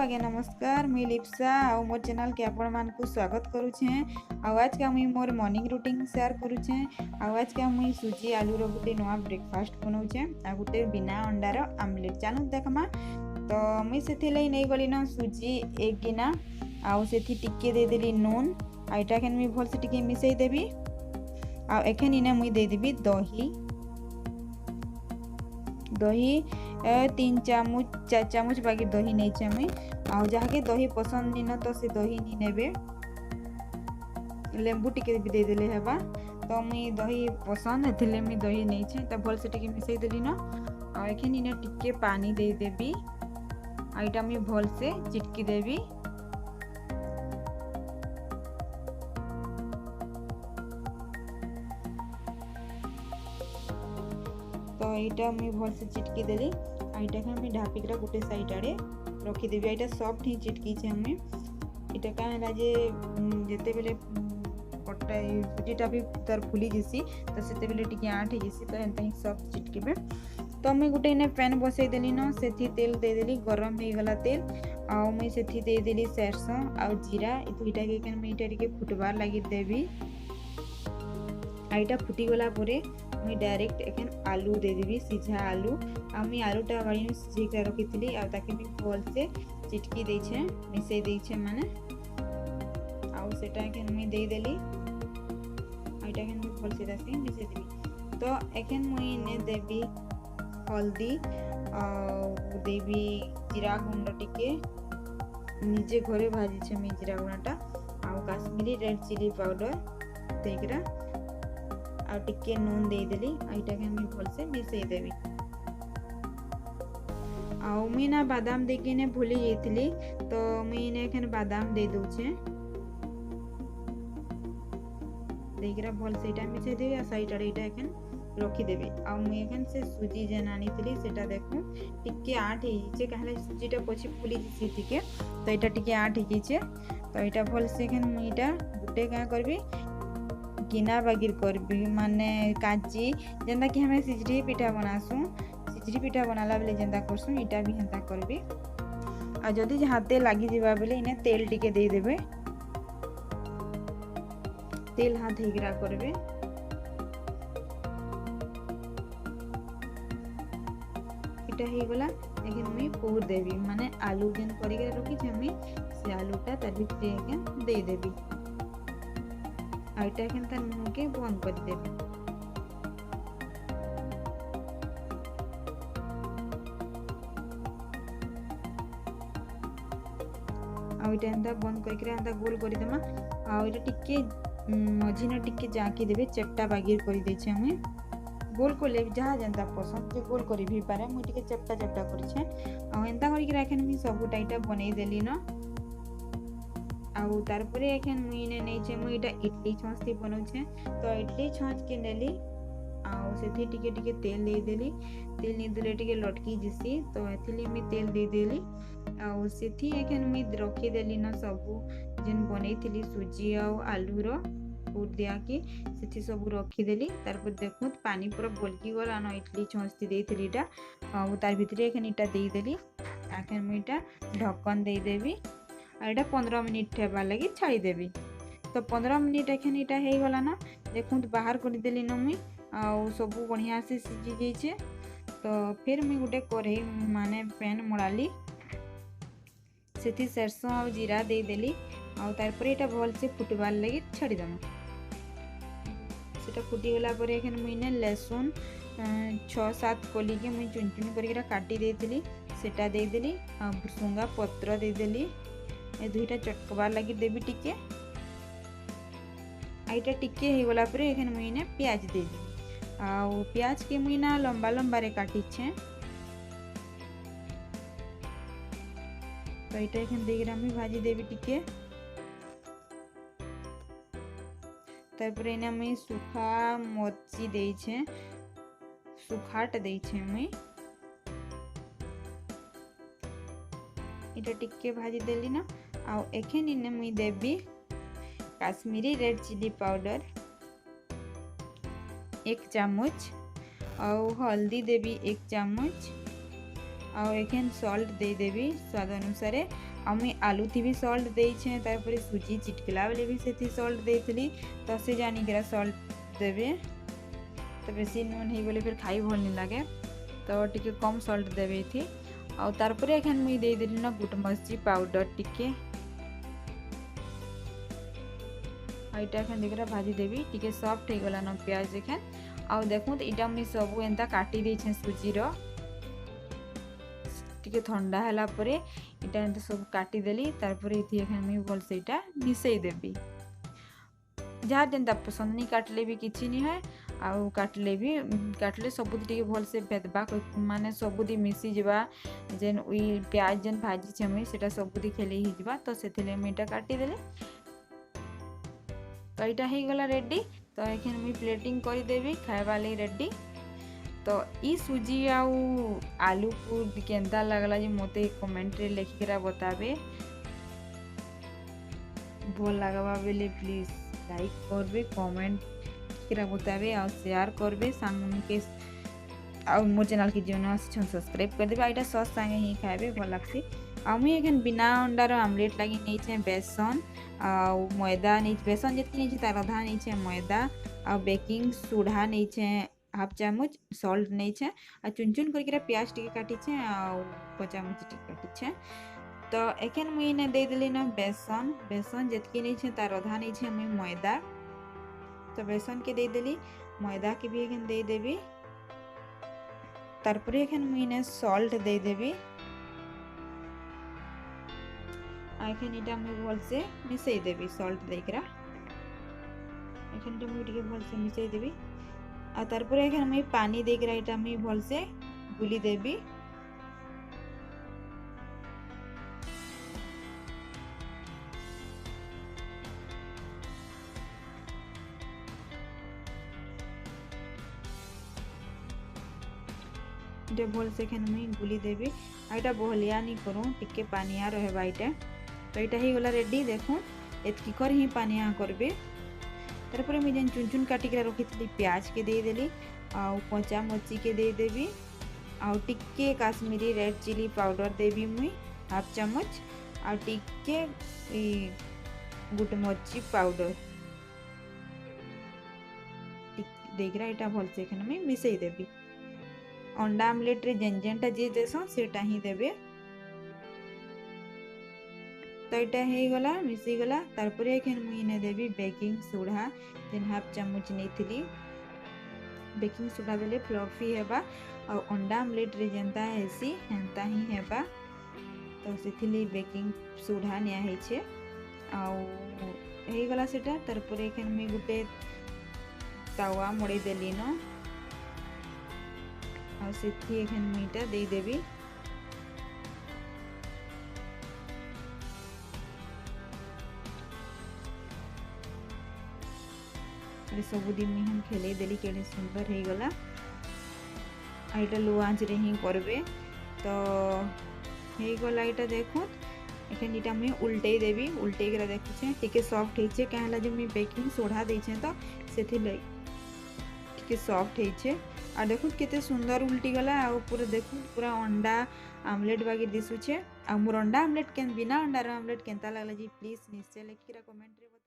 आज्ञा नमस्कार मुई लिप्सा आउ मोर चैनल के आपण मानकु स्वागत करुछे। आज का मुई मोर मॉर्निंग रूटीन शेयर करुछे। आज का मुई सुजी आलू रो गुटे नवा ब्रेकफास्ट बनौछे आ गुटे बिना अंडार आमलेट चालू देखमा। तो मुई सेथि लई नै गली न सुजी एक गिना आउ सेथि टिके दे देली नून आ एटा केन मुई भल से टिके मिसई देबी आ एखन इने मुई दे देबी दही 3 चामच 4 चामच बाकी दही नहीं छे आउ जहाँके दही पसंद नहीं न तो से दही नहीं नेबे लेंबू टिके भी दे देले हेबा। तो मुई दही पसंद हेथिले मुई दही नहीं छे त भल से टिके मिसई देली न आ एखन इने टिके पानी दे देबी आ एटा मुई भल से चिटकी देबी। तो यहाँ मुझे भल से चिटकी देली आईटा के ढापिक गोटे साइड आड़े रखीदेवी। यहाँ सफ्ट ही चिटकी हमें यहाँ क्या है जे जिते बेले पट्टा सुजीटा भी तार फुली जैसी तो से बेले टी आठ जैसी तो एंता ही सफ्ट चिटके। तो मुझे गोटे इन्हें पैन बसई देली न से तेल दे देली गरम हो गला तेल आउ मुझे से दे देली सरसों आउ जीरा दुईटा के फुटबार लगी देवी। आईटा फुटी गला परे मुई डायरेक्ट एखन आलू दे देबी सीझा आलू आ मुई आलूटा बाड़ी में सिझेका रखी थी आ ताके मुई भल से चिटकी दे छे मिसई दे छे माने आउ सेटा एखन मुई दे देली आइटा एखन मुई भल से ताके मिसई देबी। तो एखन मुई ने देबी हल्दी आ देबी जीरा गुंड टिके निजे घरे भाजी छे मुई जीरा गुंडा आउ काश्मीरी रेड चिली पाउडर देकरा आ टिके नून दे देली आइटा के मुई भल से मिसई देबी। आउ मुई ना बादाम देके ने भूली जाइथिली तो मुई ने एखन बादाम दे दोछे देकरा भल से एटा मिसई देबी आ साइड आड़े एटा एखन रखी देबी। आ मुई एखन से सुजी जेन आनीथिली सेटा देखु टिके आठ हे जे कहले सुजीटा पछी फुली जसी टिके तो एटा टिके आठ हे जे तो एटा भल से एखन मुई एटा गुटे का करबी गिना बागिर करबी माने काजी जेंदा कि हमें सिजरी पिठा बनासु सिजरी पिठा बनाला बेले जेंदा करसु इटा भी हेंता करबी। आ जदी हाथे लागी जीवा बेले इने तेल टिके दे देबे तेल हाथ हेगरा करबे। इटा हे गला लेकिन मैं पूर देबी माने आलू जेन करिके रखी छे मैं से आलूटा तार भितरे एके दे देबी आइटा के मुँह के बंद कर देबी। आइटा एंता बंद करके एंता गोल कर देमा आ इटा टिके मझिना टिके जाकी देबे चेपटा बागिर कर दे छे हमें गोल को ले जहाँ जनता पसंद जे गोल करी भी पारे मुई टिके चेपटा चेपटा करी छे आ एंता करी के राखन मी सब टाइटा बनै देली न आउ तार परे एखन मुई ने नै छे मुई एटा इडली छांचती बनौ छे तो इडली छांच के नेली आउ सेथि टिके टिके तेल दे देली तेल नै देले टिके लटकी जसी तो एथिली मी तेल दे देली आउ सेथि एखन मुई रखी देली न सबु जेन बनैथिली सुजी आउ आलू रो फूट दिया कि सेथि सब रखी देली तार पर देखु पानी पूरा बोलकी गला न इडली छांचती देथिली टा आउ तार भितरे एखन इटा दे देली एखन मुई इटा ढक्कन दे देबी आ एटा 15 मिनिट हेबार लगी छाड़ी देबी। तो 15 मिनिट एखन इटा हे गला ना देखु बाहर कर देली न मुई आउ सब बढ़िया से सिझी जाइछे। तो फिर मुई गुटे कढ़ई माने पैन मड़ाली सेथि सरसों आ जीरा दे देली आउ तार पर एटा भल से फुटबार लगी छाड़ी देमा सेटा फुटी गला पर एखन मुई ने लहसुन 6-7 कली के मुई चुन चुन करके काटी देथिली सेटा दे देली आ भुसुंगा पत्र दे देली ए दुईटा चटकबार लगी देबी टिके आईटा टिके हे गला परे एखन मुई ने प्याज दे देबी आउ प्याज के मुई ना लंबा लंबा रे काटी छे तो एटा एखन देगरा मुई भाजी देबी टिके तारपर एना मुई सुखा मरची दे छे सुखाट दे छे मुई इटा टिके भाजी देली ना आउ एखन इने मुई देबी काश्मीरी रेड चिली पाउडर 1 चामच आउ हल्दी देबी 1 चामच आखन सल्ट देदेवी स्वाद अनुसार आ मुई आलू थी भी सल्ट देछे तारपरे सुजी चिटकला बेले भी से सल्ट देथली तो से जानिक सल्ट देवे तो बेसी नून हो गले फिर खाई भल नहीं लगे तो टिके कम सल्ट देवे थी आ तारपरे एखन मुई दे देली ना गुट मरीच पाउडर टिके आईटा एखन देखरा भाजी देवी टिके सॉफ्ट हो गला ना प्याज एखन आ देखु इटा मुई सब एंता काटी देछे सुजी रो टिके ठंडा हैला परे इटा एंता सब काटी देली तारपरे इथि एखन मुई भल से इटा मिसई देबी जहाँ जेनता पसंद नहीं काटले भी किसी नहीं है आउ काटले सबुदी टिके भल से भेदबा माने सबुदी मिसी जबा जेन उई प्याज जेन भाजी छे मुई सेटा सबुदी खेले ही जबा तो सेथिले मुई इटा काटी देले तो इटा हो गला रेडी तो एखन मुई प्लेटिंग कर देबी खाइबा लई रेडी तो ई सुजी आउ आलू को केंता लगला जे मोते कमेंट रे लिखि के बताबे भल लागबा बेले प्लीज लाइक करबे कमेंट किरा बताबे और शेयर करबे संग के और मोर चैनल के जो सब्सक्राइब कर देबे एटा सॉस संगे ही खाइबे भल लागसी आ मुई एखन बिना अंडार आमलेट लगी नहीं छे बेसन आ मैदा नहीं बेसन जितनी नहीं छे तार आधा नहीं छे मैदा आ बेकिंग सोडा नहीं छे हाफ चामच सॉल्ट नहीं छे आ चुन चुन करके प्याज टिके काटी छे आ कच्चा मरीच टिके काटी छे तो एखन मुई ने दे देली ना बेसन जितकी नहीं छे तार आधा नहीं छे मुई मैदा तो बेसन के दे देली मैदा के भी एखन दे देबी तारपरे एखन मुई ने सॉल्ट दे देबी एखन इटा मुई भल से मिसई देबी सॉल्ट देकरा एखन तो मुई टिके भल से मिसई देबी आ तारपरे एखन मुई पानी देकरा इटा मुई भल से गुली देबी इटा भल से एखन मुई गुली देबी आ इटा बहलिया नहीं करूँ टिके पानिया रहबा इटा तो यहाँ हो गला रेडी देखो एतकी कर ही पानिया करबे तारपरे मुझे जेन चुन चुन काटिक रखी प्याज के दे देली आउ कच्चा मरीच के दे देबी आउ टिके काश्मीरी रेड चिली पाउडर देबी मुई हाफ चामच आ टिके गुट मरीच पाउडर देकरा इटा भल से एखन मुई मिसई देबी अंडा आमलेट रे जेन जेनटा जे देसन सेटा ही देबे तो यहाँ हो गला मिसी गला तारपरे एखन मुई ने देबी बेकिंग सोडा जेन हाफ चामच नहीं थी बेकिंग सोडा देले फ्लफी हेबा और अंडा आमलेट रे जेनता हेसी हेंता ही हेबा तो सेथिले बेकिंग सोडा निया है छे आउ हो गला सेटा तारपरे एखन मुई गुटे तावा मड़े देली न आ सेथि एखन मुई इटा दे देबी सबुदिन में हम खेले देली के सुंदर हो गला आईटा लो आंच रे ही करबे तो हो गला एटा देखो एखन इटा मुई उल्टे देबी उल्टे करा देखुछे टिके सॉफ्ट होइछे कहला जे मुई बेकिंग सोडा देछे तो सेथि लई टिके सॉफ्ट होइछे आ देखो केते सुंदर उल्टी गला आ पूरा देखो पूरा अंडा आमलेट बागी दिसुछे आ मोर अंडा आमलेट केन बिना अंडा आमलेट केनता लागला जी प्लीज निश्चय लिखिरा कमेंट रे।